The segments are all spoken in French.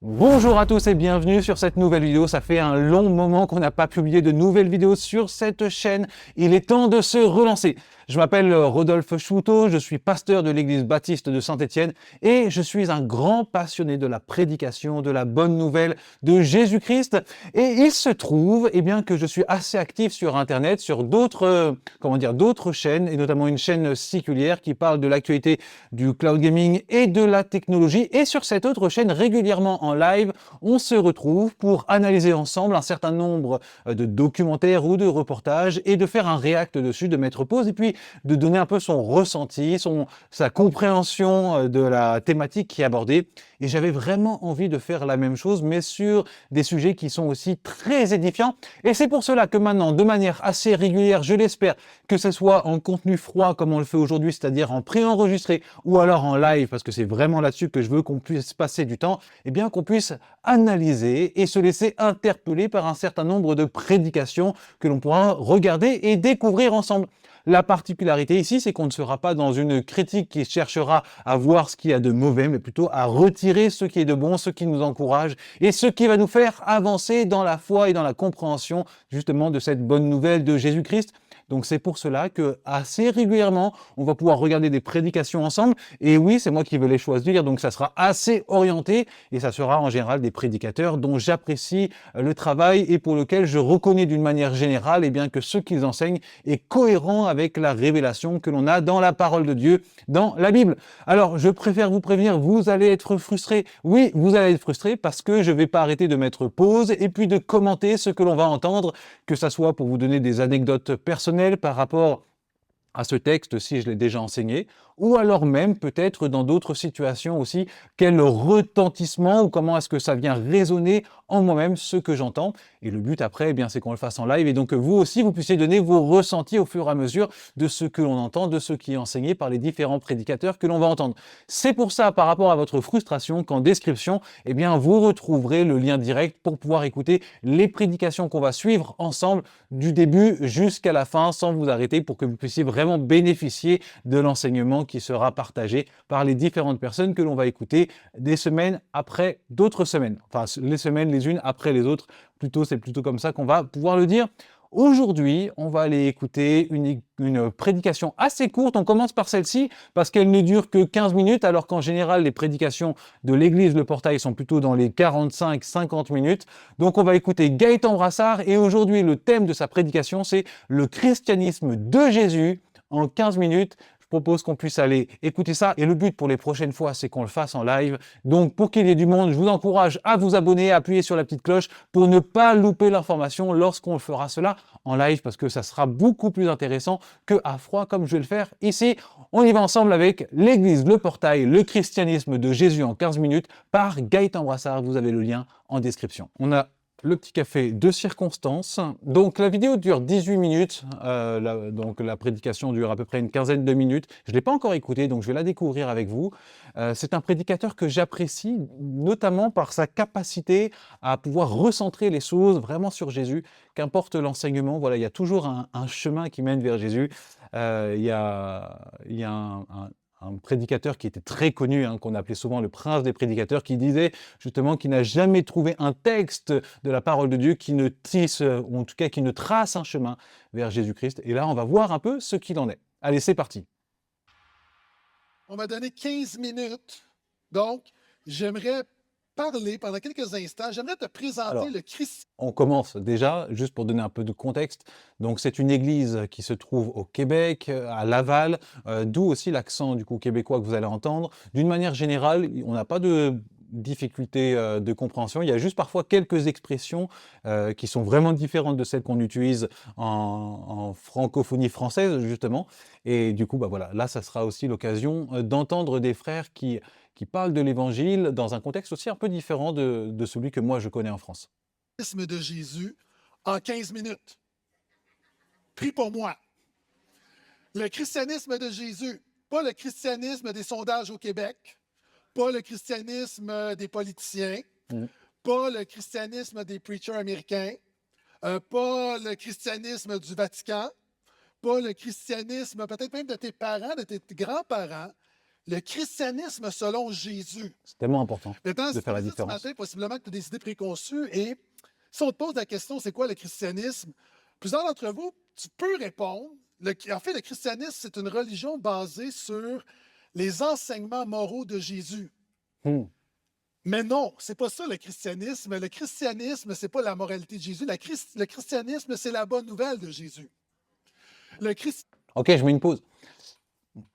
Bonjour à tous et bienvenue sur cette nouvelle vidéo. Ça fait un long moment qu'on n'a pas publié de nouvelles vidéos sur cette chaîne. Il est temps de se relancer. Je m'appelle Rodolphe Chouteau, je suis pasteur de l'église baptiste de Saint-Étienne et je suis un grand passionné de la prédication, de la bonne nouvelle de Jésus-Christ. Et il se trouve bien, que je suis assez actif sur Internet, sur d'autres chaînes, et notamment une chaîne séculière qui parle de l'actualité du cloud gaming et de la technologie. Et sur cette autre chaîne, régulièrement en live, on se retrouve pour analyser ensemble un certain nombre de documentaires ou de reportages et de faire un react dessus, de mettre pause et puis de donner un peu son ressenti, sa compréhension de la thématique qui est abordée. Et j'avais vraiment envie de faire la même chose, mais sur des sujets qui sont aussi très édifiants. Et c'est pour cela que maintenant, de manière assez régulière, je l'espère, que ce soit en contenu froid comme on le fait aujourd'hui, c'est-à-dire en préenregistré ou alors en live, parce que c'est vraiment là-dessus que je veux qu'on puisse passer du temps, qu'on puisse analyser et se laisser interpeller par un certain nombre de prédications que l'on pourra regarder et découvrir ensemble. La particularité ici, c'est qu'on ne sera pas dans une critique qui cherchera à voir ce qu'il y a de mauvais, mais plutôt à retirer ce qui est de bon, ce qui nous encourage et ce qui va nous faire avancer dans la foi et dans la compréhension justement de cette bonne nouvelle de Jésus-Christ. Donc c'est pour cela que assez régulièrement, on va pouvoir regarder des prédications ensemble. Et oui, c'est moi qui vais les choisir, donc ça sera assez orienté et ça sera en général des prédicateurs dont j'apprécie le travail et pour lequel je reconnais d'une manière générale que ce qu'ils enseignent est cohérent avec la révélation que l'on a dans la parole de Dieu, dans la Bible. Alors, je préfère vous prévenir, vous allez être frustrés. Oui, vous allez être frustrés parce que je ne vais pas arrêter de mettre pause et puis de commenter ce que l'on va entendre, que ça soit pour vous donner des anecdotes personnelles par rapport à ce texte si je l'ai déjà enseigné, ou alors même peut-être dans d'autres situations aussi, quel retentissement ou comment est-ce que ça vient résonner en moi-même ce que j'entends. Et le but après, c'est qu'on le fasse en live et donc que vous aussi, vous puissiez donner vos ressentis au fur et à mesure de ce que l'on entend, de ce qui est enseigné par les différents prédicateurs que l'on va entendre. C'est pour ça, par rapport à votre frustration, qu'en description, vous retrouverez le lien direct pour pouvoir écouter les prédications qu'on va suivre ensemble du début jusqu'à la fin sans vous arrêter pour que vous puissiez vraiment bénéficier de l'enseignement qui sera partagé par les différentes personnes que l'on va écouter des semaines après d'autres semaines. Enfin, les semaines les unes après les autres. C'est plutôt comme ça qu'on va pouvoir le dire. Aujourd'hui, on va aller écouter une prédication assez courte. On commence par celle-ci parce qu'elle ne dure que 15 minutes, alors qu'en général, les prédications de l'église Le Portail sont plutôt dans les 45-50 minutes. Donc, on va écouter Gaëtan Brassard et aujourd'hui, le thème de sa prédication, c'est le christianisme de Jésus en 15 minutes. Je propose qu'on puisse aller écouter ça. Et le but pour les prochaines fois, c'est qu'on le fasse en live. Donc, pour qu'il y ait du monde, je vous encourage à vous abonner, à appuyer sur la petite cloche pour ne pas louper l'information lorsqu'on fera cela en live parce que ça sera beaucoup plus intéressant qu'à froid comme je vais le faire ici. On y va ensemble avec l'église Le Portail, le christianisme de Jésus en 15 minutes par Gaëtan Brassard. Vous avez le lien en description. On a le petit café de circonstance. Donc la vidéo dure 18 minutes, donc la prédication dure à peu près une quinzaine de minutes. Je ne l'ai pas encore écoutée, donc je vais la découvrir avec vous. C'est un prédicateur que j'apprécie, notamment par sa capacité à pouvoir recentrer les choses vraiment sur Jésus. Qu'importe l'enseignement, voilà, il y a toujours un chemin qui mène vers Jésus. Il y a un prédicateur qui était très connu, qu'on appelait souvent le prince des prédicateurs, qui disait justement qu'il n'a jamais trouvé un texte de la parole de Dieu qui ne tisse, ou en tout cas qui ne trace un chemin vers Jésus-Christ. Et là, on va voir un peu ce qu'il en est. Allez, c'est parti. On m'a donné 15 minutes. Donc, j'aimerais parler pendant quelques instants. J'aimerais te présenter Alors, le Christ. on commence déjà, juste pour donner un peu de contexte. Donc, c'est une église qui se trouve au Québec, à Laval, d'où aussi l'accent du coup québécois que vous allez entendre. D'une manière générale, on n'a pas de difficulté de compréhension. Il y a juste parfois quelques expressions qui sont vraiment différentes de celles qu'on utilise en francophonie française, justement. Et du coup, voilà, là, ça sera aussi l'occasion d'entendre des frères qui parlent de l'évangile dans un contexte aussi un peu différent de celui que moi je connais en France. De Jésus en 15 minutes. Prie pour moi. Le christianisme de Jésus, pas le christianisme des sondages au Québec, pas le christianisme des politiciens, pas le christianisme des preachers américains, pas le christianisme du Vatican, pas le christianisme peut-être même de tes parents, de tes grands-parents. le christianisme selon Jésus. C'est tellement important Maintenant, de si faire la tu dis ce différence. matin, possiblement que tu as des idées préconçues, et si on te pose la question, c'est quoi le christianisme? Plusieurs d'entre vous, tu peux répondre. En fait, le christianisme, c'est une religion basée sur les enseignements moraux de Jésus. Hmm. Mais non, c'est pas ça le christianisme. Le christianisme, c'est pas la moralité de Jésus. Le christianisme, c'est la bonne nouvelle de Jésus. Le Christ... Ok, je mets une pause.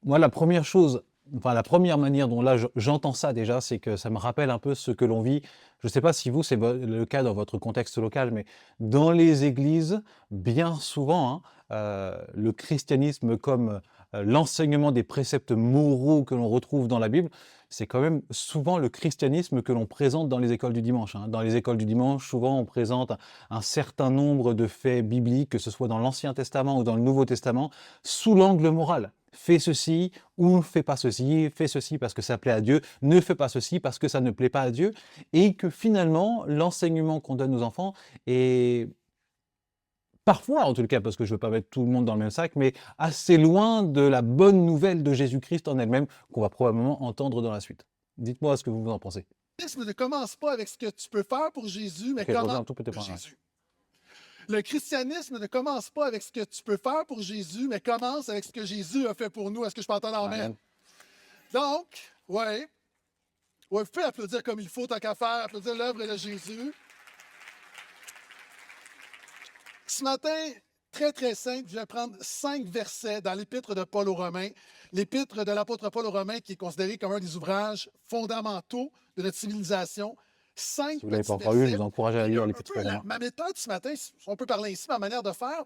Moi, la première chose, enfin la première manière dont là j'entends ça déjà, c'est que ça me rappelle un peu ce que l'on vit. Je ne sais pas si vous, c'est le cas dans votre contexte local, mais dans les églises, bien souvent, hein, le christianisme comme l'enseignement des préceptes moraux que l'on retrouve dans la Bible, c'est quand même souvent le christianisme que l'on présente dans les écoles du dimanche, hein. Dans les écoles du dimanche, souvent on présente un certain nombre de faits bibliques, que ce soit dans l'Ancien Testament ou dans le Nouveau Testament, sous l'angle moral. Fais ceci ou ne fais pas ceci, fais ceci parce que ça plaît à Dieu, ne fais pas ceci parce que ça ne plaît pas à Dieu, et que finalement, l'enseignement qu'on donne aux enfants est parfois, en tout cas, parce que je ne veux pas mettre tout le monde dans le même sac, mais assez loin de la bonne nouvelle de Jésus-Christ en elle-même qu'on va probablement entendre dans la suite. Dites-moi ce que vous en pensez. christianisme ne commence pas avec ce que tu peux faire pour Jésus, mais Ok, je reviens comment un tout petit peu. pour Jésus. Le christianisme ne commence pas avec ce que tu peux faire pour Jésus, mais commence avec ce que Jésus a fait pour nous. Est-ce que je peux entendre amen? Amen. Donc, ouais, vous pouvez applaudir comme il faut, tant qu'à faire, applaudir l'œuvre de Jésus. Ce matin, très, très simple, je vais prendre 5 versets dans l'épître de Paul aux Romains. L'épître de l'apôtre Paul aux Romains, qui est considéré comme un des ouvrages fondamentaux de notre civilisation. 5 Si vous ne l'avez petits pas encore lu, je versets. vous encourage à la Puis, lire un l'Épître peu aux Romains. ma méthode ce matin, si on peut parler ici, ma manière de faire,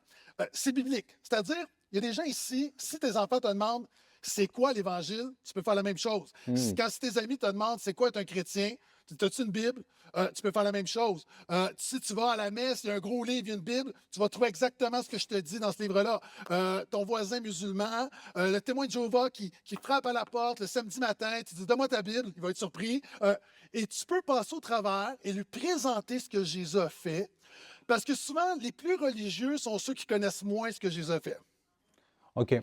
c'est biblique. C'est-à-dire, il y a des gens ici, si tes enfants te demandent c'est quoi l'Évangile, tu peux faire la même chose. Quand si tes amis te demandent c'est quoi être un chrétien, as-tu une Bible, tu peux faire la même chose. Si tu vas à la messe, il y a un gros livre, il y a une Bible, tu vas trouver exactement ce que je te dis dans ce livre-là. Ton voisin musulman, le témoin de Jéhovah qui frappe à la porte le samedi matin, tu dis donne-moi ta Bible, il va être surpris. Et tu peux passer au travers et lui présenter ce que Jésus a fait. Parce que souvent, les plus religieux sont ceux qui connaissent moins ce que Jésus a fait. Ok.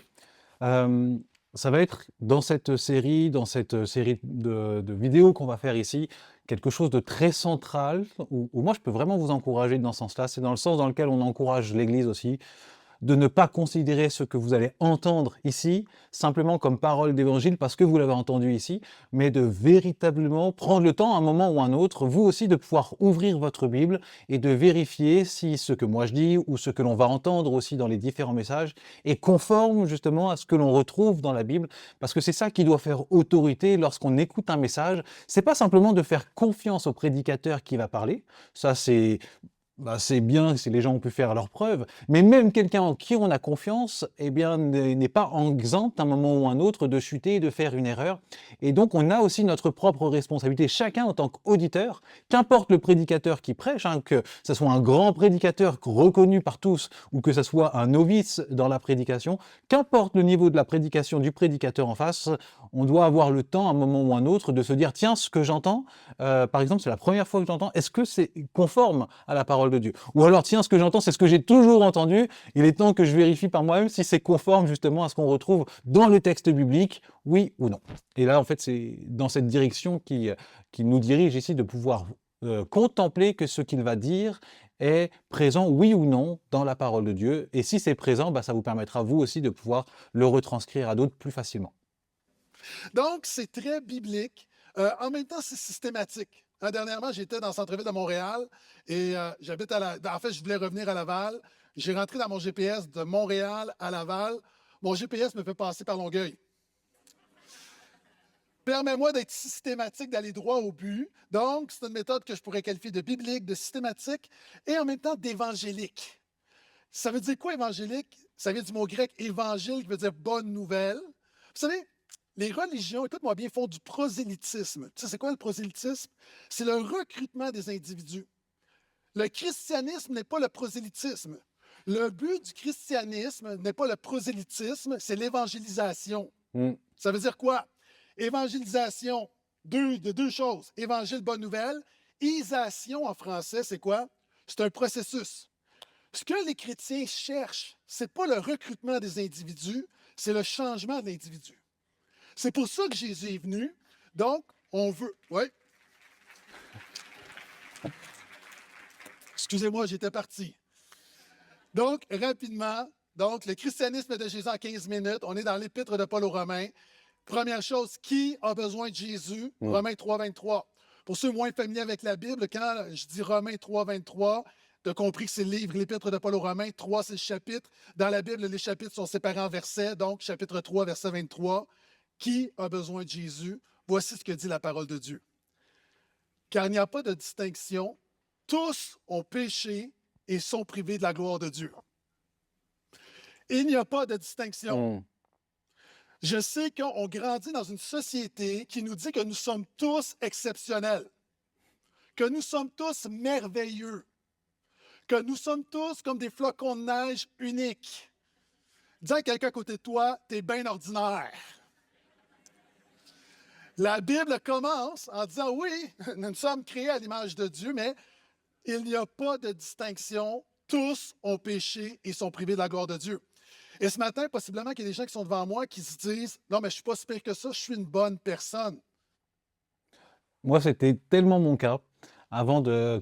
Ça va être dans cette série de vidéos qu'on va faire ici, quelque chose de très central, où moi je peux vraiment vous encourager dans ce sens-là. C'est dans le sens dans lequel on encourage l'Église aussi, de ne pas considérer ce que vous allez entendre ici simplement comme parole d'évangile parce que vous l'avez entendu ici, mais de véritablement prendre le temps, à un moment ou un autre, vous aussi, de pouvoir ouvrir votre Bible et de vérifier si ce que moi je dis ou ce que l'on va entendre aussi dans les différents messages est conforme justement à ce que l'on retrouve dans la Bible, parce que c'est ça qui doit faire autorité lorsqu'on écoute un message. C'est pas simplement de faire confiance au prédicateur qui va parler, ça c'est bien si les gens ont pu faire leurs preuves, mais même quelqu'un en qui on a confiance, eh bien, n'est pas exempt à un moment ou un autre de chuter et de faire une erreur. Et donc, on a aussi notre propre responsabilité, chacun en tant qu'auditeur, qu'importe le prédicateur qui prêche, hein, que ce soit un grand prédicateur reconnu par tous ou que ce soit un novice dans la prédication, qu'importe le niveau de la prédication du prédicateur en face, on doit avoir le temps, à un moment ou un autre, de se dire, tiens, ce que j'entends, par exemple, c'est la première fois que j'entends, est-ce que c'est conforme à la parole de Dieu? Ou alors, tiens, ce que j'entends, c'est ce que j'ai toujours entendu, il est temps que je vérifie par moi-même si c'est conforme justement à ce qu'on retrouve dans le texte biblique, oui ou non. Et là, en fait, c'est dans cette direction qui nous dirige ici de pouvoir contempler que ce qu'il va dire est présent, oui ou non, dans la parole de Dieu. Et si c'est présent, ça vous permettra, vous aussi, de pouvoir le retranscrire à d'autres plus facilement. Donc, c'est très biblique. En même temps, c'est systématique. Dernièrement, j'étais dans le centre-ville de Montréal et j'habite en fait, je voulais revenir à Laval. J'ai rentré dans mon GPS de Montréal à Laval. Mon GPS me fait passer par Longueuil. Permets-moi d'être systématique, d'aller droit au but. Donc, c'est une méthode que je pourrais qualifier de biblique, de systématique et en même temps d'évangélique. Ça veut dire quoi, évangélique? Ça vient du mot grec évangile, qui veut dire bonne nouvelle. Vous savez, les religions, écoute-moi bien, font du prosélytisme. Tu sais, c'est quoi le prosélytisme? C'est le recrutement des individus. Le christianisme n'est pas le prosélytisme. Le but du christianisme n'est pas le prosélytisme, c'est l'évangélisation. Ça veut dire quoi? Évangélisation, deux choses. Évangile, bonne nouvelle. Isation en français, c'est quoi? C'est un processus. Ce que les chrétiens cherchent, ce n'est pas le recrutement des individus, c'est le changement de l'individu. C'est pour ça que Jésus est venu. Donc, on veut... Oui. Excusez-moi, j'étais parti. Donc, rapidement, donc, le christianisme de Jésus en 15 minutes. On est dans l'épître de Paul aux Romains. Première chose, qui a besoin de Jésus? Romains 3, 23. Pour ceux moins familiers avec la Bible, quand je dis Romains 3, 23, tu as compris que c'est le livre, l'épître de Paul aux Romains. 3, c'est le chapitre. Dans la Bible, les chapitres sont séparés en versets. Donc, chapitre 3, verset 23. Qui a besoin de Jésus? Voici ce que dit la parole de Dieu. Car il n'y a pas de distinction. Tous ont péché et sont privés de la gloire de Dieu. Il n'y a pas de distinction. Je sais qu'on grandit dans une société qui nous dit que nous sommes tous exceptionnels, que nous sommes tous merveilleux, que nous sommes tous comme des flocons de neige uniques. Dis à quelqu'un à côté de toi, t'es bien ordinaire. La Bible commence en disant, oui, nous sommes créés à l'image de Dieu, mais il n'y a pas de distinction. Tous ont péché et sont privés de la gloire de Dieu. Et ce matin, possiblement qu'il y a des gens qui sont devant moi qui se disent « Non, mais je ne suis pas si pire que ça, je suis une bonne personne. » Moi, c'était tellement mon cas avant de,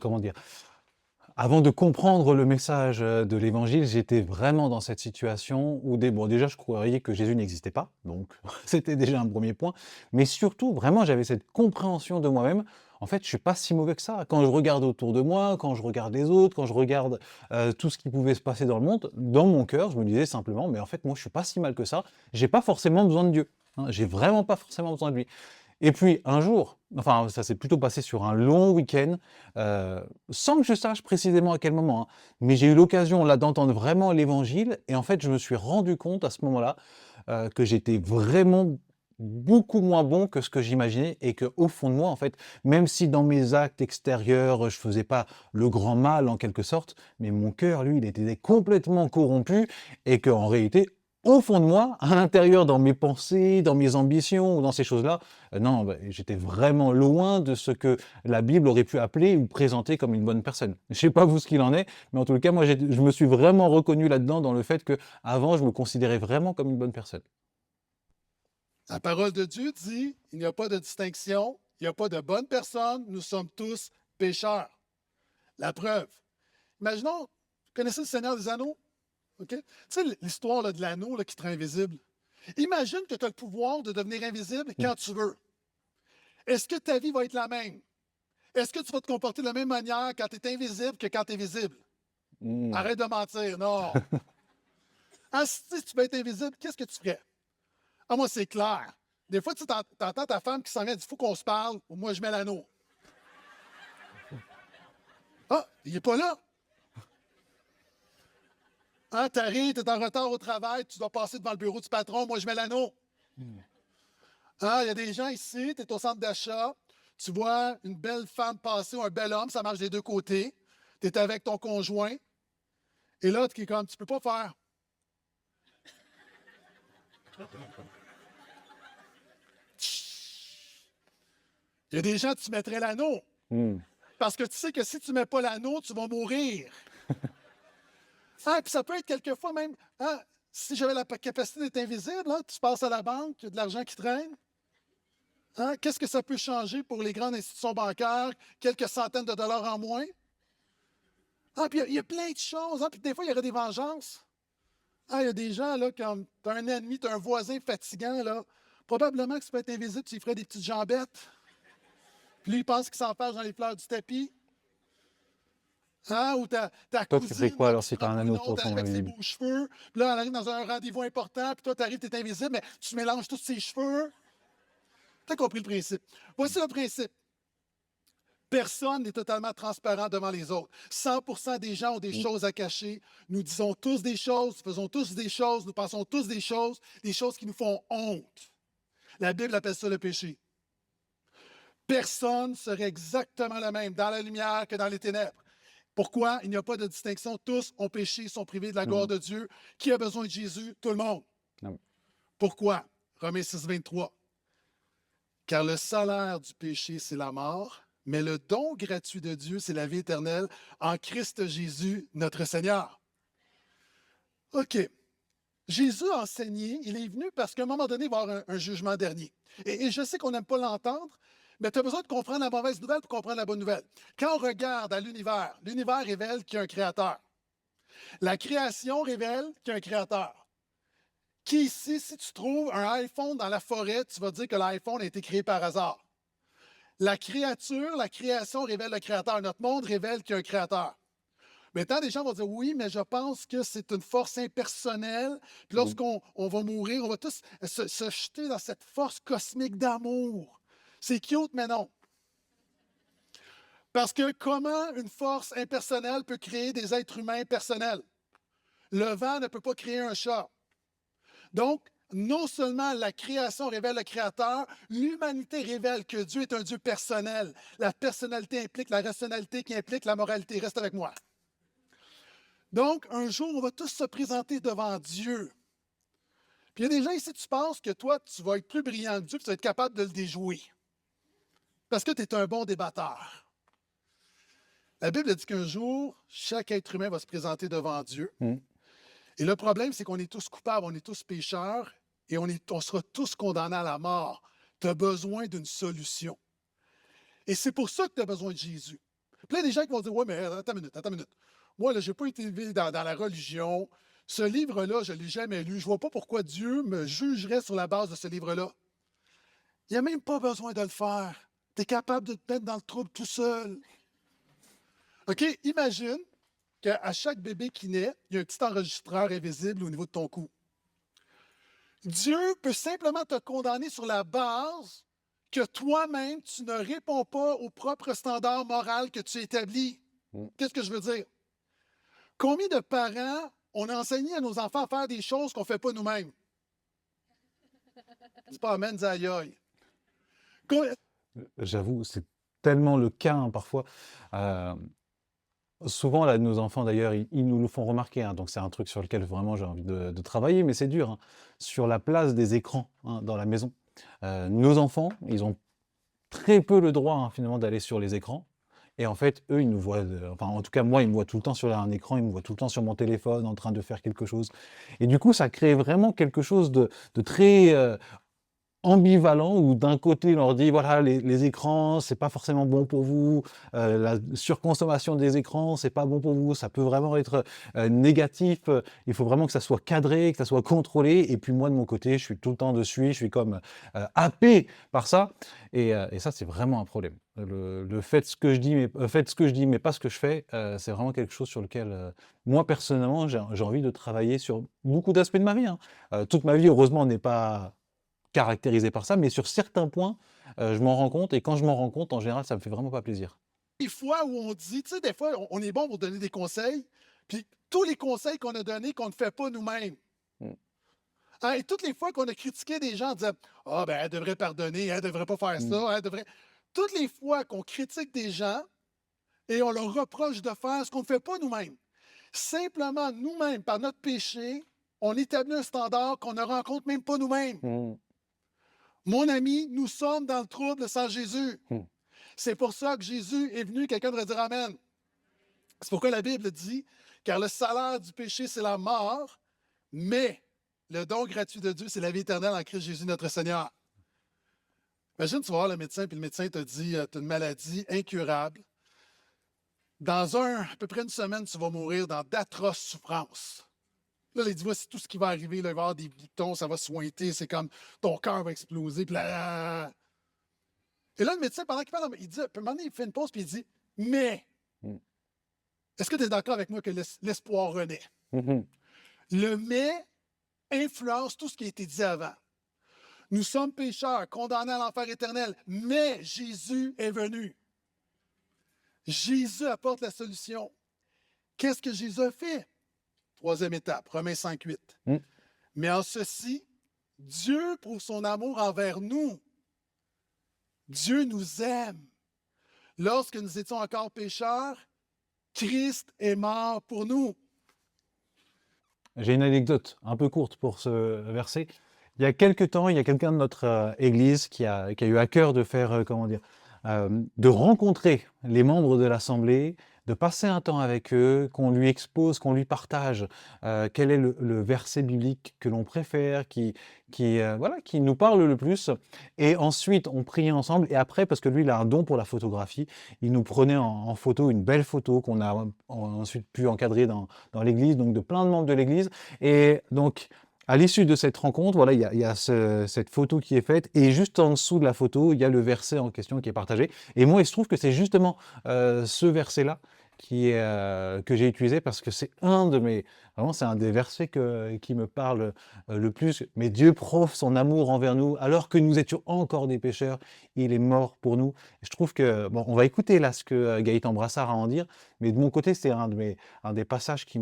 avant de comprendre le message de l'Évangile, j'étais vraiment dans cette situation où, bon, déjà, je croyais que Jésus n'existait pas, donc c'était déjà un premier point, mais surtout, vraiment, j'avais cette compréhension de moi-même. En fait, je suis pas si mauvais que ça. Quand je regarde autour de moi, quand je regarde les autres, quand je regarde tout ce qui pouvait se passer dans le monde, dans mon cœur, je me disais simplement, mais en fait, moi, je suis pas si mal que ça. J'ai pas forcément besoin de Dieu. Hein, j'ai vraiment pas forcément besoin de lui. Et puis un jour, enfin ça s'est plutôt passé sur un long week-end, sans que je sache précisément à quel moment, hein, mais j'ai eu l'occasion là d'entendre vraiment l'Évangile et en fait je me suis rendu compte à ce moment-là que j'étais vraiment beaucoup moins bon que ce que j'imaginais et qu'au fond de moi, en fait, même si dans mes actes extérieurs, je faisais pas le grand mal en quelque sorte, mais mon cœur, lui, il était complètement corrompu et qu'en réalité, au fond de moi, à l'intérieur, dans mes pensées, dans mes ambitions ou dans ces choses-là, non, bah, j'étais vraiment loin de ce que la Bible aurait pu appeler ou présenter comme une bonne personne. Je sais pas vous ce qu'il en est, mais en tout cas, moi, je me suis vraiment reconnu là-dedans dans le fait que avant, je me considérais vraiment comme une bonne personne. La parole de Dieu dit « Il n'y a pas de distinction, il n'y a pas de bonne personne, nous sommes tous pécheurs. » La preuve. Imaginons, vous connaissez le Seigneur des Anneaux? Okay? Tu sais, l'histoire là, de l'anneau là, qui te rend invisible. Imagine que tu as le pouvoir de devenir invisible quand tu veux. Est-ce que ta vie va être la même? Est-ce que tu vas te comporter de la même manière quand tu es invisible que quand tu es visible? Mm. Arrête de mentir, non. Ah, si tu veux être invisible, qu'est-ce que tu ferais? Ah, moi, c'est clair. Des fois, tu entends ta femme qui s'en vient, dit, il faut qu'on se parle, ou moi, je mets l'anneau. Ah, il n'est pas là. Ah, t'arrives, t'es en retard au travail, tu dois passer devant le bureau du patron, moi, je mets l'anneau. Ah, il y a des gens ici, tu es au centre d'achat, tu vois une belle femme passer ou un bel homme, ça marche des deux côtés. Tu es avec ton conjoint. Et là, tu es comme, tu peux pas faire. Il y a des gens, tu mettrais l'anneau. Mm. Parce que tu sais que si tu ne mets pas l'anneau, tu vas mourir. Ah, puis ça peut être quelquefois même, ah, si j'avais la capacité d'être invisible, hein, tu passes à la banque, il y a de l'argent qui traîne. Hein, qu'est-ce que ça peut changer pour les grandes institutions bancaires? Quelques centaines de dollars en moins. Ah, puis il y a plein de choses. Hein, puis des fois, il y aurait des vengeances. Ah, il y a des gens, là, comme tu as un ennemi, tu as un voisin fatigant, là. Probablement que tu peux être invisible, tu lui ferais des petites jambettes. Puis lui, il pense qu'il s'en fâche dans les fleurs du tapis. Hein, ou ta Toi, tu ferais cousine quoi là, alors qui se si tu as prend un pour une anneau de autre tonton avec ses invisible? beaux cheveux. Puis là, elle arrive dans un rendez-vous important, puis toi, tu arrives, tu es invisible, mais tu mélanges tous ses cheveux. Tu as compris le principe. Voici le principe. Personne n'est totalement transparent devant les autres. 100% des gens ont des choses à cacher. Nous disons tous des choses, nous faisons tous des choses, nous pensons tous des choses qui nous font honte. La Bible appelle ça le péché. Personne serait exactement le même dans la lumière que dans les ténèbres. Pourquoi? Il n'y a pas de distinction. Tous ont péché, sont privés de la gloire de Dieu. Qui a besoin de Jésus? Tout le monde. Non. Pourquoi? Romains 6, 23. Car le salaire du péché, c'est la mort, mais le don gratuit de Dieu, c'est la vie éternelle en Christ Jésus, notre Seigneur. OK. Jésus a enseigné, il est venu parce qu'à un moment donné, il va y avoir un jugement dernier. Et je sais qu'on n'aime pas l'entendre, mais tu as besoin de comprendre la mauvaise nouvelle pour comprendre la bonne nouvelle. Quand on regarde à l'univers, l'univers révèle qu'il y a un créateur. La création révèle qu'il y a un créateur. Qui ici, si tu trouves un iPhone dans la forêt, tu vas dire que l'iPhone a été créé par hasard. La créature, la création révèle le créateur. Notre monde révèle qu'il y a un créateur. Maintenant, des gens vont dire oui, mais je pense que c'est une force impersonnelle. Puis lorsqu'on va mourir, on va tous se jeter dans cette force cosmique d'amour. C'est cute, mais non. Parce que comment une force impersonnelle peut créer des êtres humains personnels? Le vent ne peut pas créer un chat. Donc, non seulement la création révèle le Créateur, l'humanité révèle que Dieu est un Dieu personnel. La personnalité implique la rationalité qui implique la moralité. Reste avec moi. Donc, un jour, on va tous se présenter devant Dieu. Puis il y a des gens ici, tu penses que toi, tu vas être plus brillant que Dieu, puis tu vas être capable de le déjouer. Parce que tu es un bon débatteur. La Bible dit qu'un jour, chaque être humain va se présenter devant Dieu. Et le problème, c'est qu'on est tous coupables, on est tous pécheurs et on sera tous condamnés à la mort. Tu as besoin d'une solution. Et c'est pour ça que tu as besoin de Jésus. Puis là, il y a des gens qui vont dire, ouais, mais attends une minute. Moi, je n'ai pas été élevé dans la religion. Ce livre-là, je ne l'ai jamais lu. Je ne vois pas pourquoi Dieu me jugerait sur la base de ce livre-là. Il n'y a même pas besoin de le faire. Tu es capable de te mettre dans le trouble tout seul. OK? Imagine qu'à chaque bébé qui naît, il y a un petit enregistreur invisible au niveau de ton cou. Dieu peut simplement te condamner sur la base que toi-même, tu ne réponds pas au propre standard moral que tu établis. Qu'est-ce que je veux dire? Combien de parents on a enseigné à nos enfants à faire des choses qu'on ne fait pas nous-mêmes? Dis pas amen, dis aïe aïe. J'avoue, c'est tellement le cas hein, parfois. Souvent, là, nos enfants, d'ailleurs, ils nous le font remarquer, hein, donc c'est un truc sur lequel vraiment j'ai envie de travailler, mais c'est dur, hein, sur la place des écrans hein, dans la maison. Nos enfants, ils ont très peu le droit hein, finalement d'aller sur les écrans. Et en fait, eux, ils nous voient, enfin en tout cas moi, ils me voient tout le temps sur un écran, ils me voient tout le temps sur mon téléphone en train de faire quelque chose. Et du coup, ça crée vraiment quelque chose de très ambivalent où d'un côté, on leur dit, voilà, les écrans, c'est pas forcément bon pour vous, la surconsommation des écrans, c'est pas bon pour vous, ça peut vraiment être négatif, il faut vraiment que ça soit cadré, que ça soit contrôlé, et puis moi, de mon côté, je suis tout le temps dessus, je suis comme happé par ça, et ça, c'est vraiment un problème. Le fait ce que je dis, mais faites ce que je dis, mais pas ce que je fais, c'est vraiment quelque chose sur lequel, moi, personnellement, j'ai envie de travailler sur beaucoup d'aspects de ma vie, hein. Toute ma vie, heureusement, n'est pas caractérisé par ça, mais sur certains points, je m'en rends compte et quand je m'en rends compte, en général, ça me fait vraiment pas plaisir. Des fois où on dit, tu sais, des fois, on est bon pour donner des conseils, puis tous les conseils qu'on a donnés qu'on ne fait pas nous-mêmes. Mmh. Hein, et toutes les fois qu'on a critiqué des gens en disant ah, ben, elle devrait pardonner, elle devrait pas faire ça, elle devrait. Toutes les fois qu'on critique des gens et on leur reproche de faire ce qu'on ne fait pas nous-mêmes, simplement nous-mêmes, par notre péché, on établit un standard qu'on ne rencontre même pas nous-mêmes. Mmh. Mon ami, nous sommes dans le trouble sans Jésus. Mmh. C'est pour ça que Jésus est venu, quelqu'un devrait dire Amen. C'est pourquoi la Bible dit, car le salaire du péché, c'est la mort, mais le don gratuit de Dieu, c'est la vie éternelle en Christ Jésus notre Seigneur. Imagine, tu vas voir le médecin, puis le médecin te dit, tu as une maladie incurable. Dans à peu près une semaine, tu vas mourir dans d'atroces souffrances. Là, il dit, voici tout ce qui va arriver, là, il va y avoir des boutons, ça va sointer, c'est comme ton cœur va exploser. Puis là, et là, le médecin, pendant qu'il parle, il dit, à un moment donné, il fait une pause, puis il dit, mais, est-ce que tu es d'accord avec moi que l'espoir renaît? Le mais influence tout ce qui a été dit avant. Nous sommes pécheurs, condamnés à l'enfer éternel, mais Jésus est venu. Jésus apporte la solution. Qu'est-ce que Jésus a fait? Troisième étape, Romains 5:8. Mais en ceci, Dieu prouve son amour envers nous. Dieu nous aime. Lorsque nous étions encore pécheurs, Christ est mort pour nous. J'ai une anecdote un peu courte pour ce verset. Il y a quelque temps, il y a quelqu'un de notre église qui a eu à cœur de faire, comment dire, de rencontrer les membres de l'assemblée, de passer un temps avec eux, qu'on lui expose, qu'on lui partage quel est le verset biblique que l'on préfère, voilà, qui nous parle le plus. Et ensuite, on priait ensemble. Et après, parce que lui, il a un don pour la photographie, il nous prenait en photo une belle photo qu'on a ensuite pu encadrer dans l'église, donc de plein de membres de l'église. Et donc, à l'issue de cette rencontre, voilà, il y a cette photo qui est faite, et juste en dessous de la photo, il y a le verset en question qui est partagé. Et moi, il se trouve que c'est justement ce verset-là que j'ai utilisé, parce que vraiment, c'est un des versets qui me parle le plus. Mais Dieu prouve son amour envers nous, alors que nous étions encore des pécheurs, il est mort pour nous. Et je trouve que, bon, on va écouter là ce que Gaëtan Brassard a à en dire, mais de mon côté, c'est un des passages qui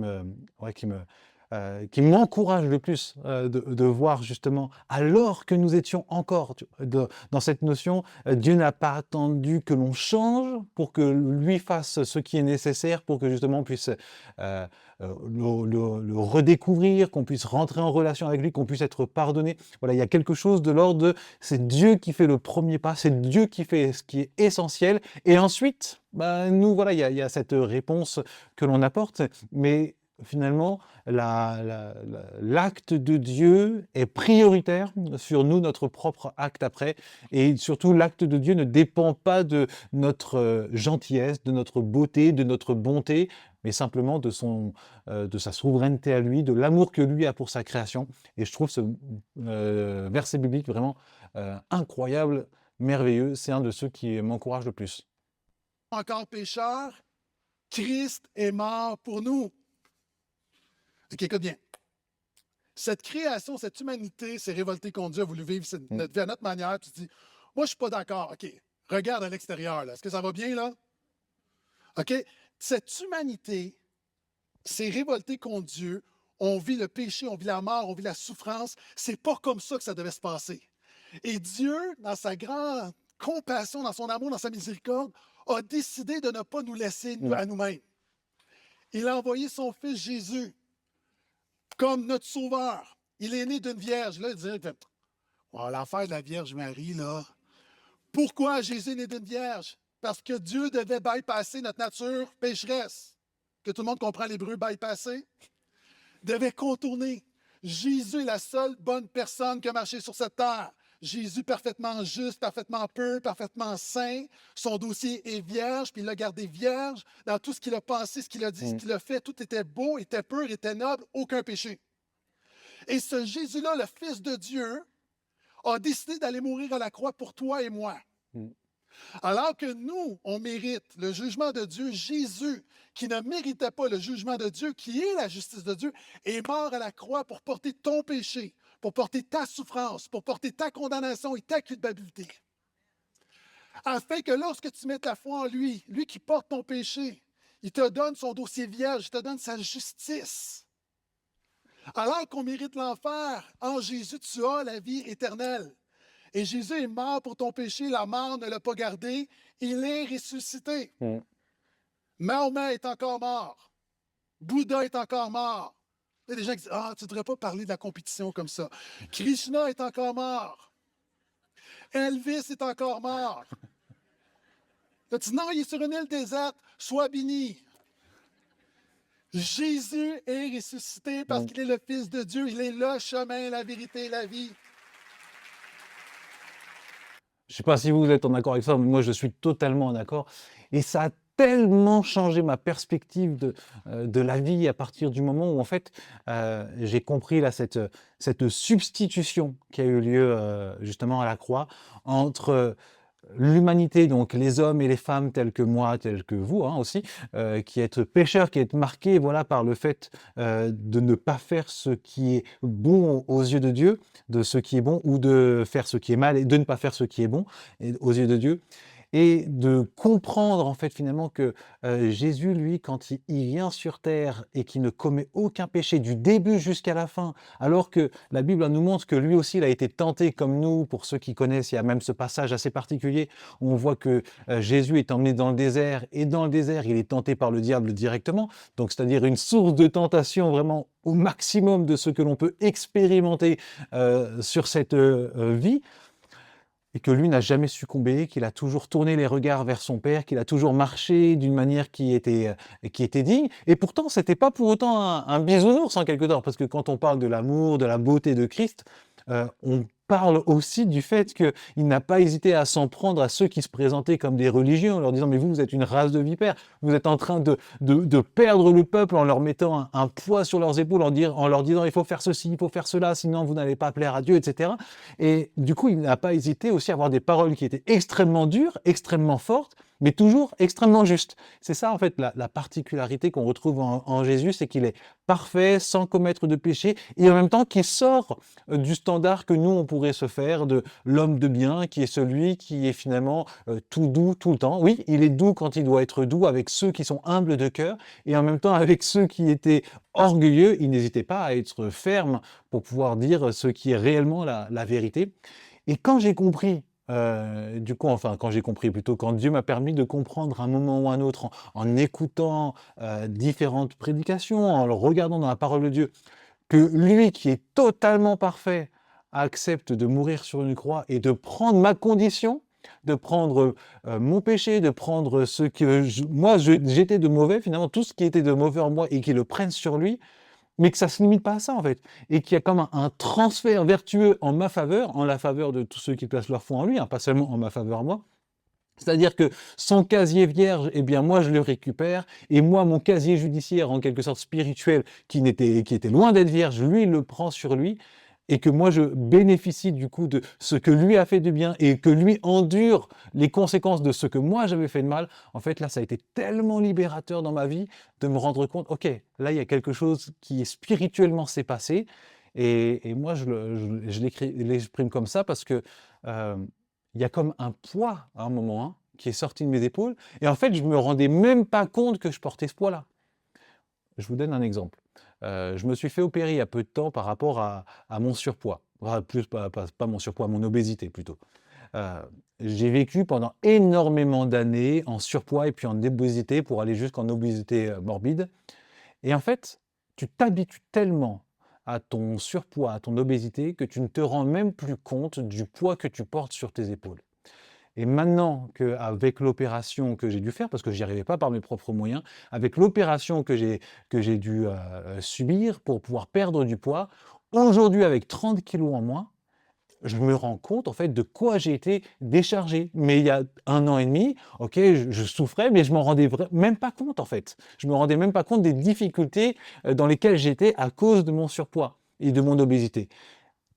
m'encourage le plus de voir justement, alors que nous étions encore dans cette notion, Dieu n'a pas attendu que l'on change pour que lui fasse ce qui est nécessaire pour que justement on puisse le redécouvrir, qu'on puisse rentrer en relation avec lui, qu'on puisse être pardonné. Voilà, il y a quelque chose de l'ordre de c'est Dieu qui fait le premier pas, c'est Dieu qui fait ce qui est essentiel, et ensuite, nous, voilà, il y a cette réponse que l'on apporte, mais finalement, l'acte de Dieu est prioritaire sur nous, notre propre acte après. Et surtout, l'acte de Dieu ne dépend pas de notre gentillesse, de notre beauté, de notre bonté, mais simplement de sa souveraineté à lui, de l'amour que lui a pour sa création. Et je trouve ce verset biblique vraiment incroyable, merveilleux. C'est un de ceux qui m'encourage le plus. Encore pécheurs, Christ est mort pour nous. Donc, écoute bien. Cette création, cette humanité s'est révoltée contre Dieu, a voulu vivre notre vie à notre manière. Tu te dis, moi, je ne suis pas d'accord. OK, regarde à l'extérieur. Est-ce que ça va bien, là? OK? Cette humanité s'est révoltée contre Dieu. On vit le péché, on vit la mort, on vit la souffrance. C'est pas comme ça que ça devait se passer. Et Dieu, dans sa grande compassion, dans son amour, dans sa miséricorde, a décidé de ne pas nous laisser à nous-mêmes. Il a envoyé son Fils Jésus comme notre sauveur. Il est né d'une vierge. Là, il dit, l'affaire de la Vierge Marie, là. Pourquoi Jésus est né d'une vierge? Parce que Dieu devait bypasser notre nature pécheresse. Que tout le monde comprend l'hébreu, bypasser. Devait contourner. Jésus est la seule bonne personne qui a marché sur cette terre. Jésus parfaitement juste, parfaitement pur, parfaitement saint. Son dossier est vierge, puis il l'a gardé vierge. Dans tout ce qu'il a pensé, ce qu'il a dit, ce qu'il a fait, tout était beau, était pur, était noble, aucun péché. Et ce Jésus-là, le Fils de Dieu, a décidé d'aller mourir à la croix pour toi et moi. Alors que nous, on mérite le jugement de Dieu, Jésus, qui ne méritait pas le jugement de Dieu, qui est la justice de Dieu, est mort à la croix pour porter ton péché, pour porter ta souffrance, pour porter ta condamnation et ta culpabilité. Afin que lorsque tu mettes la foi en lui, lui qui porte ton péché, il te donne son dossier vierge, il te donne sa justice. Alors qu'on mérite l'enfer, en Jésus, tu as la vie éternelle. Et Jésus est mort pour ton péché, la mort ne l'a pas gardé, il est ressuscité. Mahomet est encore mort. Bouddha est encore mort. Il y a des gens qui disent, tu ne devrais pas parler de la compétition comme ça. Krishna est encore mort. Elvis est encore mort. Tu dis, non, il est sur une île déserte, sois béni. Jésus est ressuscité parce qu'il est le Fils de Dieu. Il est le chemin, la vérité et la vie. Je ne sais pas si vous êtes en accord avec ça, mais moi je suis totalement en accord. Et ça a tellement changé ma perspective de la vie à partir du moment où en fait j'ai compris là, cette substitution qui a eu lieu justement à la croix entre l'humanité, donc les hommes et les femmes tels que moi, tels que vous aussi, qui êtes pécheurs, qui êtes marqués voilà, par le fait de ne pas faire ce qui est bon aux yeux de Dieu, de ce qui est bon, ou de faire ce qui est mal et de ne pas faire ce qui est bon aux yeux de Dieu. Et de comprendre en fait finalement que Jésus, lui, quand il vient sur terre et qu'il ne commet aucun péché du début jusqu'à la fin, alors que la Bible nous montre que lui aussi il a été tenté comme nous, pour ceux qui connaissent, il y a même ce passage assez particulier où on voit que Jésus est emmené dans le désert, et dans le désert il est tenté par le diable directement, donc c'est-à-dire une source de tentation vraiment au maximum de ce que l'on peut expérimenter sur cette vie. et que lui n'a jamais succombé, qu'il a toujours tourné les regards vers son père, qu'il a toujours marché d'une manière qui était digne. Et pourtant, c'était pas pour autant un bisounours en quelque sorte, parce que quand on parle de l'amour, de la beauté de Christ, on parle aussi du fait qu'il n'a pas hésité à s'en prendre à ceux qui se présentaient comme des religieux, en leur disant « mais vous êtes une race de vipères, vous êtes en train de perdre le peuple en leur mettant un poids sur leurs épaules, en leur disant il faut faire ceci, il faut faire cela, sinon vous n'allez pas plaire à Dieu, etc. » Et du coup, il n'a pas hésité aussi à avoir des paroles qui étaient extrêmement dures, extrêmement fortes, mais toujours extrêmement justes. C'est ça, en fait, la particularité qu'on retrouve en Jésus, c'est qu'il est parfait, sans commettre de péché, et en même temps qu'il sort du standard que nous, on pourrait se faire de l'homme de bien, qui est celui qui est finalement tout doux tout le temps. Oui, il est doux quand il doit être doux avec ceux qui sont humbles de cœur, et en même temps avec ceux qui étaient orgueilleux, il n'hésitait pas à être ferme pour pouvoir dire ce qui est réellement la vérité. Et quand j'ai compris, quand j'ai compris plutôt, quand Dieu m'a permis de comprendre à un moment ou un autre, en écoutant différentes prédications, en le regardant dans la parole de Dieu, que lui qui est totalement parfait accepte de mourir sur une croix et de prendre ma condition, de prendre mon péché, de prendre ce que j'étais de mauvais, finalement tout ce qui était de mauvais en moi et qu'il le prenne sur lui, mais que ça ne se limite pas à ça en fait, et qu'il y a comme un transfert vertueux en ma faveur, en la faveur de tous ceux qui placent leur foi en lui, hein, pas seulement en ma faveur moi. C'est-à-dire que son casier vierge, eh bien moi je le récupère, et moi mon casier judiciaire en quelque sorte spirituel qui était loin d'être vierge, lui il le prend sur lui, et que moi je bénéficie du coup de ce que lui a fait de bien, et que lui endure les conséquences de ce que moi j'avais fait de mal. En fait là ça a été tellement libérateur dans ma vie de me rendre compte, ok, là il y a quelque chose qui spirituellement s'est passé, et moi je l'exprime comme ça parce que euh, il y a comme un poids à un moment qui est sorti de mes épaules. Et en fait, je me rendais même pas compte que je portais ce poids-là. Je vous donne un exemple. Je me suis fait opérer il y a peu de temps par rapport à mon surpoids. Enfin, plus pas mon surpoids, mon obésité plutôt. Euh, j'ai vécu pendant énormément d'années en surpoids et puis en obésité pour aller jusqu'en obésité morbide. Et en fait, tu t'habitues tellement à ton surpoids, à ton obésité, que tu ne te rends même plus compte du poids que tu portes sur tes épaules. Et maintenant qu'avec l'opération que j'ai dû faire, parce que j'y arrivais pas par mes propres moyens, avec l'opération que j'ai dû subir pour pouvoir perdre du poids, aujourd'hui avec 30 kilos en moins, je me rends compte en fait de quoi j'ai été déchargé. Mais il y a 1 an et demi, ok, je souffrais, mais je m'en rendais même pas compte en fait. Je me rendais même pas compte des difficultés dans lesquelles j'étais à cause de mon surpoids et de mon obésité.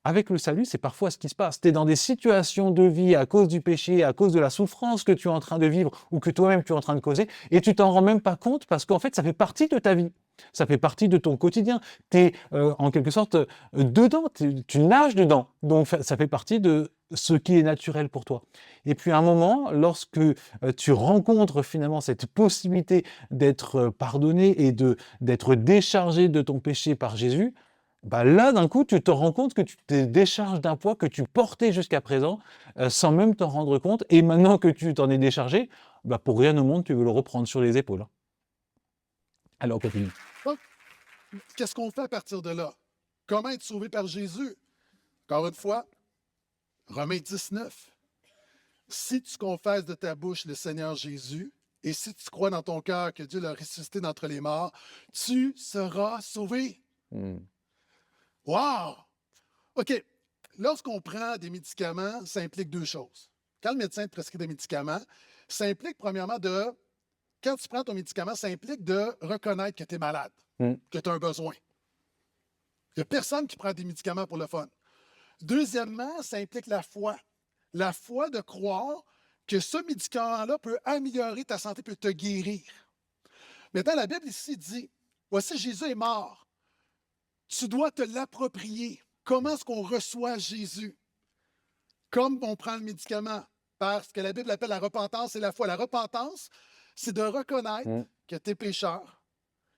Avec le salut, c'est parfois ce qui se passe. Tu es dans des situations de vie à cause du péché, à cause de la souffrance que tu es en train de vivre ou que toi-même tu es en train de causer, et tu t'en rends même pas compte parce qu'en fait, ça fait partie de ta vie. Ça fait partie de ton quotidien. Tu es en quelque sorte dedans, tu nages dedans. Donc ça fait partie de ce qui est naturel pour toi. Et puis à un moment, lorsque tu rencontres finalement cette possibilité d'être pardonné et d'être déchargé de ton péché par Jésus, bah là, d'un coup, tu te rends compte que tu te décharges d'un poids que tu portais jusqu'à présent, sans même t'en rendre compte. Et maintenant que tu t'en es déchargé, bah pour rien au monde, tu veux le reprendre sur les épaules. Alors, on continue. Donc, qu'est-ce qu'on fait à partir de là? Comment être sauvé par Jésus? Encore une fois, Romains 19. Si tu confesses de ta bouche le Seigneur Jésus, et si tu crois dans ton cœur que Dieu l'a ressuscité d'entre les morts, tu seras sauvé. Wow! OK. Lorsqu'on prend des médicaments, ça implique deux choses. Quand le médecin te prescrit des médicaments, ça implique premièrement quand tu prends ton médicament, ça implique de reconnaître que tu es malade, que tu as un besoin. Il n'y a personne qui prend des médicaments pour le fun. Deuxièmement, ça implique la foi. La foi de croire que ce médicament-là peut améliorer ta santé, peut te guérir. Maintenant, la Bible ici dit, voici Jésus est mort. Tu dois te l'approprier. Comment est-ce qu'on reçoit Jésus? Comme on prend le médicament, par ce que la Bible appelle la repentance et la foi. La repentance, c'est de reconnaître que tu es pécheur,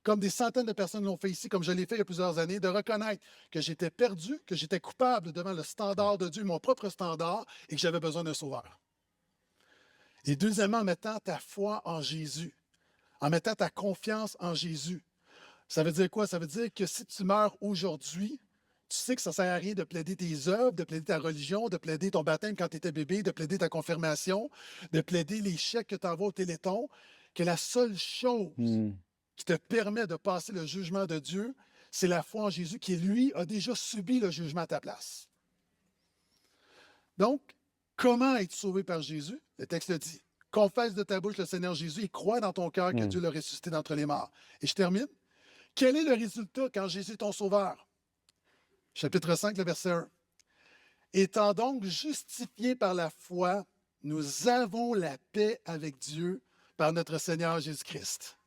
comme des centaines de personnes l'ont fait ici, comme je l'ai fait il y a plusieurs années, de reconnaître que j'étais perdu, que j'étais coupable devant le standard de Dieu, mon propre standard, et que j'avais besoin d'un sauveur. Et deuxièmement, en mettant ta foi en Jésus, en mettant ta confiance en Jésus. Ça veut dire quoi? Ça veut dire que si tu meurs aujourd'hui, Tu sais que ça ne sert à rien de plaider tes œuvres, de plaider ta religion, de plaider ton baptême quand tu étais bébé, de plaider ta confirmation, de plaider les chèques que tu envoies au Téléthon, que la seule chose Hmm. qui te permet de passer le jugement de Dieu, c'est la foi en Jésus qui, lui, a déjà subi le jugement à ta place. Donc, comment être sauvé par Jésus? Le texte le dit. Confesse de ta bouche le Seigneur Jésus et crois dans ton cœur que Hmm. Dieu l'a ressuscité d'entre les morts. Et je termine. Quel est le résultat quand Jésus est ton sauveur? Chapitre 5, le verset 1. Étant donc justifiés par la foi, nous avons la paix avec Dieu par notre Seigneur Jésus-Christ.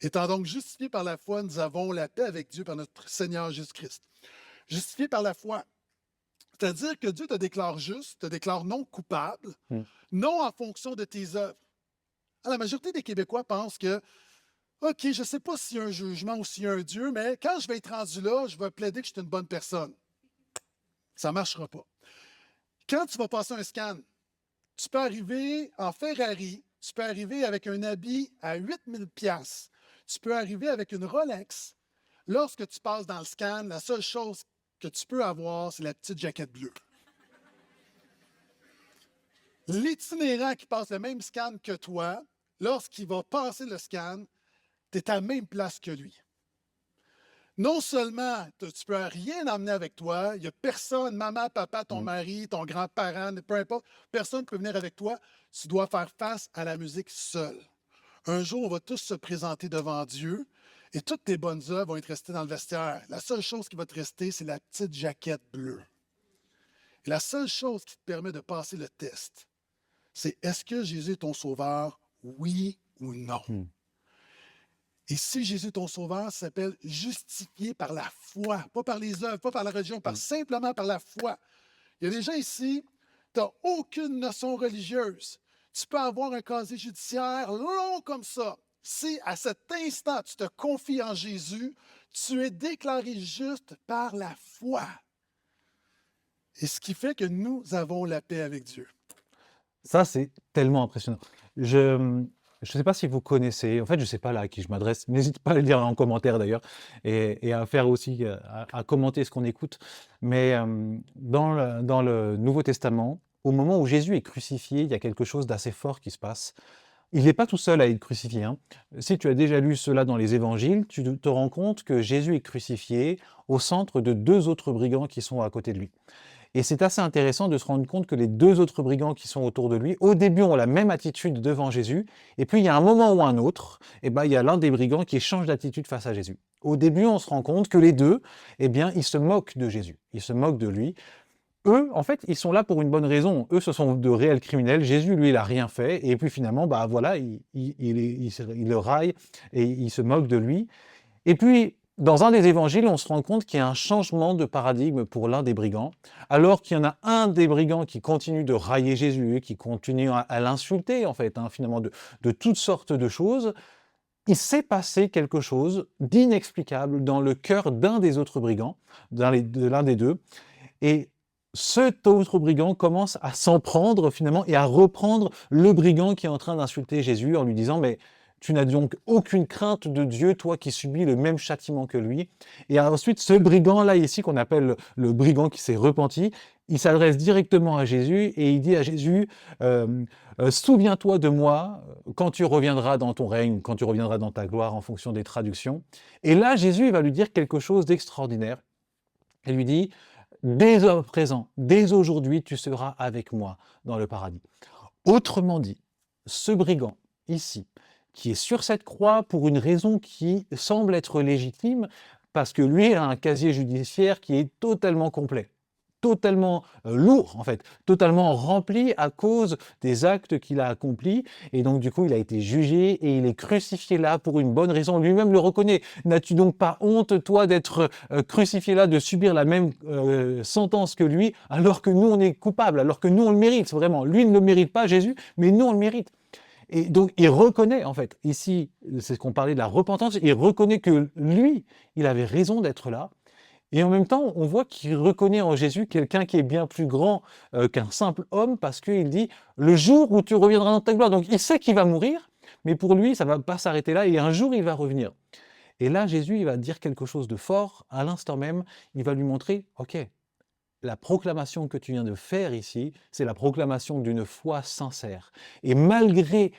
Étant donc justifiés par la foi, nous avons la paix avec Dieu par notre Seigneur Jésus-Christ. Justifiés par la foi, c'est-à-dire que Dieu te déclare juste, te déclare non coupable, Hmm. non en fonction de tes œuvres. La majorité des Québécois pensent que, OK, je ne sais pas s'il y a un jugement ou s'il y a un Dieu, mais quand je vais être rendu là, je vais plaider que je suis une bonne personne. Ça ne marchera pas. Quand tu vas passer un scan, tu peux arriver en Ferrari, tu peux arriver avec un habit à 8000 $, tu peux arriver avec une Rolex. Lorsque tu passes dans le scan, la seule chose que tu peux avoir, c'est la petite jaquette bleue. L'itinérant qui passe le même scan que toi, lorsqu'il va passer le scan, tu es à la même place que lui. Non seulement tu ne peux rien emmener avec toi, il n'y a personne, maman, papa, ton mari, ton grand-parent, peu importe, personne ne peut venir avec toi, tu dois faire face à la musique seul. Un jour, on va tous se présenter devant Dieu et toutes tes bonnes œuvres vont être restées dans le vestiaire. La seule chose qui va te rester, c'est la petite jaquette bleue. Et la seule chose qui te permet de passer le test, c'est est-ce que Jésus est ton sauveur, oui ou non? Hmm. Et si Jésus est ton sauveur, ça s'appelle justifié par la foi, pas par les œuvres, pas par la religion, simplement par la foi. Il y a des gens ici, tu n'as aucune notion religieuse. Tu peux avoir un casier judiciaire long comme ça. Si à cet instant tu te confies en Jésus, tu es déclaré juste par la foi. Et ce qui fait que nous avons la paix avec Dieu. Ça, c'est tellement impressionnant. Je ne sais pas si vous connaissez, en fait, je ne sais pas là à qui je m'adresse, n'hésite pas à le dire en commentaire d'ailleurs, et à faire aussi, à commenter ce qu'on écoute. Mais dans le Nouveau Testament, au moment où Jésus est crucifié, il y a quelque chose d'assez fort qui se passe. Il n'est pas tout seul à être crucifié, hein. Si tu as déjà lu cela dans les évangiles, tu te rends compte que Jésus est crucifié au centre de deux autres brigands qui sont à côté de lui. Et c'est assez intéressant de se rendre compte que les deux autres brigands qui sont autour de lui, au début, ont la même attitude devant Jésus, et puis il y a un moment ou un autre, il y a l'un des brigands qui change d'attitude face à Jésus. Au début, on se rend compte que les deux, ils se moquent de Jésus, ils se moquent de lui. Eux, en fait, ils sont là pour une bonne raison. Eux, ce sont de réels criminels. Jésus, lui, il n'a rien fait. Et puis finalement, il le raille et il se moque de lui. Et puis, dans un des évangiles, on se rend compte qu'il y a un changement de paradigme pour l'un des brigands, alors qu'il y en a un des brigands qui continue de railler Jésus, qui continue à l'insulter, en fait, finalement, de toutes sortes de choses. Il s'est passé quelque chose d'inexplicable dans le cœur d'un des autres brigands, de l'un des deux. Et cet autre brigand commence à s'en prendre finalement et à reprendre le brigand qui est en train d'insulter Jésus en lui disant « Mais tu n'as donc aucune crainte de Dieu, toi qui subis le même châtiment que lui. » Et ensuite, ce brigand-là ici, qu'on appelle le brigand qui s'est repenti, il s'adresse directement à Jésus et il dit à Jésus souviens-toi de moi quand tu reviendras dans ton règne, quand tu reviendras dans ta gloire en fonction des traductions. » Et là, Jésus il va lui dire quelque chose d'extraordinaire. Il lui dit « Dès à présent, dès aujourd'hui, tu seras avec moi dans le paradis. » Autrement dit, ce brigand, ici, qui est sur cette croix pour une raison qui semble être légitime, parce que lui a un casier judiciaire qui est totalement complet, totalement lourd en fait, totalement rempli à cause des actes qu'il a accomplis, et donc du coup il a été jugé et il est crucifié là pour une bonne raison, lui-même le reconnaît. N'as-tu donc pas honte toi d'être crucifié là, de subir la même sentence que lui, alors que nous on est coupables, alors que nous on le mérite vraiment, lui ne le mérite pas Jésus, mais nous on le mérite. Et donc il reconnaît en fait, ici c'est ce qu'on parlait de la repentance, il reconnaît que lui, il avait raison d'être là. Et en même temps, on voit qu'il reconnaît en Jésus quelqu'un qui est bien plus grand qu'un simple homme, parce qu'il dit « le jour où tu reviendras dans ta gloire ». Donc il sait qu'il va mourir, mais pour lui, ça ne va pas s'arrêter là, et un jour il va revenir. Et là, Jésus, il va dire quelque chose de fort. À l'instant même, il va lui montrer, OK, la proclamation que tu viens de faire ici, c'est la proclamation d'une foi sincère. Et malgré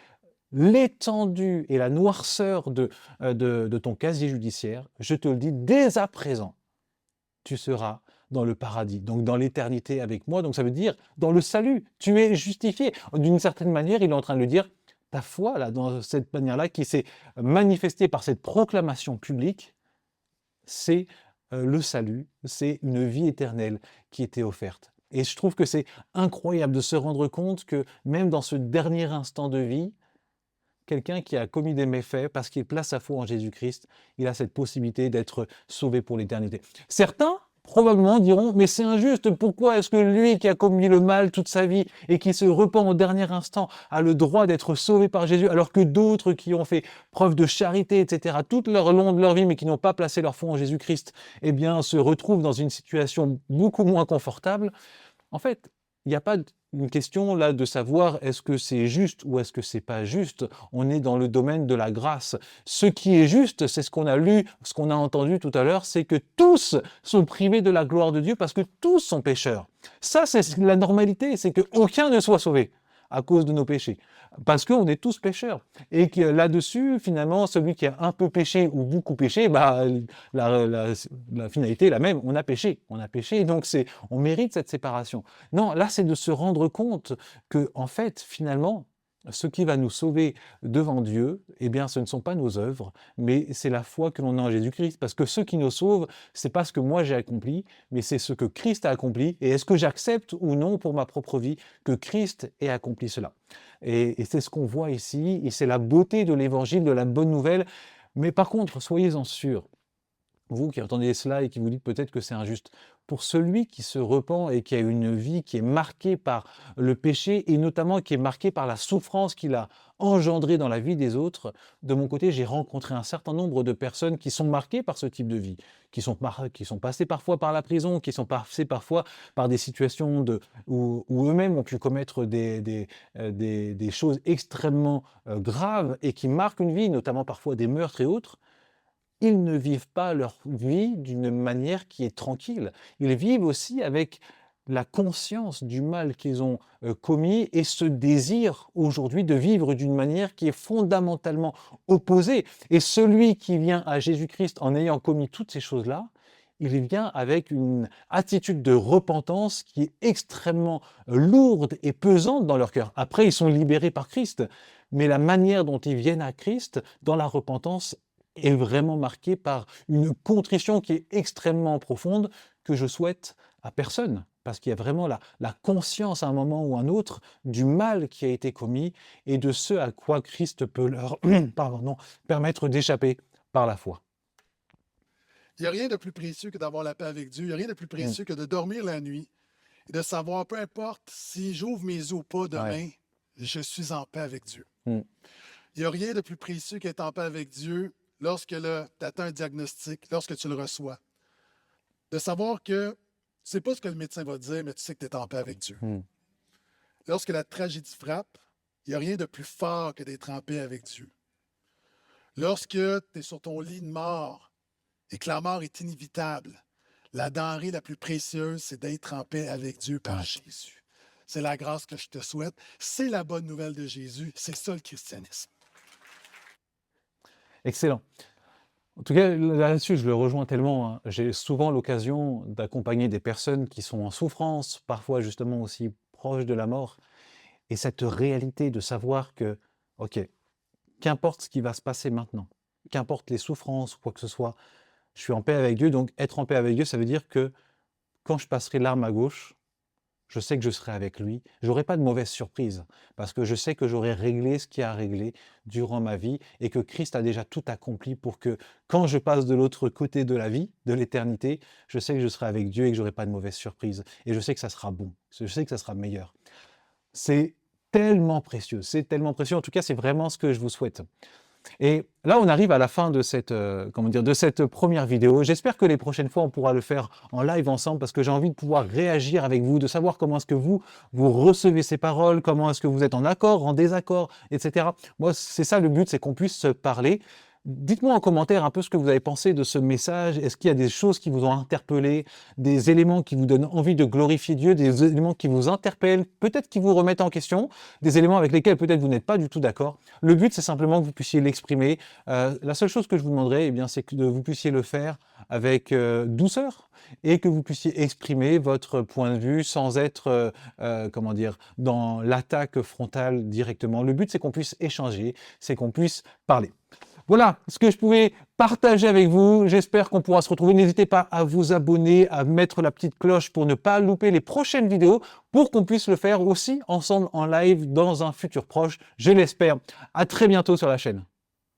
l'étendue et la noirceur de ton casier judiciaire, je te le dis dès à présent, tu seras dans le paradis, donc dans l'éternité avec moi. Donc ça veut dire dans le salut, tu es justifié. D'une certaine manière, il est en train de le dire, ta foi, là, dans cette manière-là, qui s'est manifestée par cette proclamation publique, c'est le salut, c'est une vie éternelle qui était offerte. Et je trouve que c'est incroyable de se rendre compte que même dans ce dernier instant de vie, quelqu'un qui a commis des méfaits, parce qu'il place sa foi en Jésus-Christ, il a cette possibilité d'être sauvé pour l'éternité. Certains, probablement, diront, mais c'est injuste, pourquoi est-ce que lui qui a commis le mal toute sa vie et qui se repent au dernier instant a le droit d'être sauvé par Jésus, alors que d'autres qui ont fait preuve de charité, etc., tout le long de leur vie, mais qui n'ont pas placé leur foi en Jésus-Christ, eh bien, se retrouvent dans une situation beaucoup moins confortable. En fait, il n'y a pas une question là de savoir est-ce que c'est juste ou est-ce que c'est pas juste. On est dans le domaine de la grâce. Ce qui est juste, c'est ce qu'on a lu, ce qu'on a entendu tout à l'heure, c'est que tous sont privés de la gloire de Dieu parce que tous sont pécheurs. Ça, c'est la normalité, c'est qu'aucun ne soit sauvé à cause de nos péchés. Parce qu'on est tous pécheurs. Et que là-dessus, finalement, celui qui a un peu péché ou beaucoup péché, bah, la finalité est la même. On a péché. Donc on mérite cette séparation. Non, là, c'est de se rendre compte que, en fait, finalement, ce qui va nous sauver devant Dieu, eh bien, ce ne sont pas nos œuvres, mais c'est la foi que l'on a en Jésus-Christ. Parce que ce qui nous sauve, c'est pas ce que moi j'ai accompli, mais c'est ce que Christ a accompli. Et est-ce que j'accepte ou non pour ma propre vie que Christ ait accompli cela? Et c'est ce qu'on voit ici, et c'est la beauté de l'évangile, de la bonne nouvelle. Mais par contre, soyez-en sûrs, vous qui entendez cela et qui vous dites peut-être que c'est injuste, pour celui qui se repent et qui a une vie qui est marquée par le péché et notamment qui est marquée par la souffrance qu'il a engendrée dans la vie des autres, de mon côté, j'ai rencontré un certain nombre de personnes qui sont marquées par ce type de vie, qui sont passées parfois par la prison, qui sont passées parfois par des situations où eux-mêmes ont pu commettre des choses extrêmement graves et qui marquent une vie, notamment parfois des meurtres et autres. Ils ne vivent pas leur vie d'une manière qui est tranquille. Ils vivent aussi avec la conscience du mal qu'ils ont commis et ce désir aujourd'hui de vivre d'une manière qui est fondamentalement opposée. Et celui qui vient à Jésus-Christ en ayant commis toutes ces choses-là, il vient avec une attitude de repentance qui est extrêmement lourde et pesante dans leur cœur. Après, ils sont libérés par Christ, mais la manière dont ils viennent à Christ dans la repentance est vraiment marquée par une contrition qui est extrêmement profonde que je souhaite à personne. Parce qu'il y a vraiment la conscience à un moment ou un autre du mal qui a été commis et de ce à quoi Christ peut leur permettre d'échapper par la foi. Il n'y a rien de plus précieux que d'avoir la paix avec Dieu. Il n'y a rien de plus précieux que de dormir la nuit et de savoir, peu importe si j'ouvre mes yeux ou pas demain, je suis en paix avec Dieu. Il n'y a rien de plus précieux qu'être en paix avec Dieu lorsque tu atteins un diagnostic, lorsque tu le reçois. De savoir que tu ne sais pas ce que le médecin va te dire, mais tu sais que tu es en paix avec Dieu. Lorsque la tragédie frappe, il n'y a rien de plus fort que d'être en paix avec Dieu. Lorsque tu es sur ton lit de mort et que la mort est inévitable, la denrée la plus précieuse, c'est d'être en paix avec Dieu par Jésus. C'est la grâce que je te souhaite. C'est la bonne nouvelle de Jésus. C'est ça le christianisme. Excellent. En tout cas, là-dessus, je le rejoins tellement. J'ai souvent l'occasion d'accompagner des personnes qui sont en souffrance, parfois justement aussi proches de la mort. Et cette réalité de savoir que, OK, qu'importe ce qui va se passer maintenant, qu'importe les souffrances ou quoi que ce soit, je suis en paix avec Dieu. Donc, être en paix avec Dieu, ça veut dire que quand je passerai l'arme à gauche, je sais que je serai avec lui. Je n'aurai pas de mauvaise surprise parce que je sais que j'aurai réglé ce qu'il y a à régler durant ma vie et que Christ a déjà tout accompli pour que quand je passe de l'autre côté de la vie, de l'éternité, je sais que je serai avec Dieu et que je n'aurai pas de mauvaise surprise. Et je sais que ça sera bon. Je sais que ça sera meilleur. C'est tellement précieux. C'est tellement précieux. En tout cas, c'est vraiment ce que je vous souhaite. Et là, on arrive à la fin de cette première vidéo. J'espère que les prochaines fois, on pourra le faire en live ensemble parce que j'ai envie de pouvoir réagir avec vous, de savoir comment est-ce que vous recevez ces paroles, comment est-ce que vous êtes en accord, en désaccord, etc. Moi, c'est ça le but, c'est qu'on puisse se parler. Dites-moi en commentaire un peu ce que vous avez pensé de ce message. Est-ce qu'il y a des choses qui vous ont interpellé, des éléments qui vous donnent envie de glorifier Dieu, des éléments qui vous interpellent, peut-être qui vous remettent en question, des éléments avec lesquels peut-être vous n'êtes pas du tout d'accord. Le but, c'est simplement que vous puissiez l'exprimer. La seule chose que je vous demanderai, eh bien, c'est que vous puissiez le faire avec douceur et que vous puissiez exprimer votre point de vue sans être, comment dire, dans l'attaque frontale directement. Le but, c'est qu'on puisse échanger, c'est qu'on puisse parler. Voilà ce que je pouvais partager avec vous. J'espère qu'on pourra se retrouver. N'hésitez pas à vous abonner, à mettre la petite cloche pour ne pas louper les prochaines vidéos, pour qu'on puisse le faire aussi ensemble en live dans un futur proche. Je l'espère. À très bientôt sur la chaîne.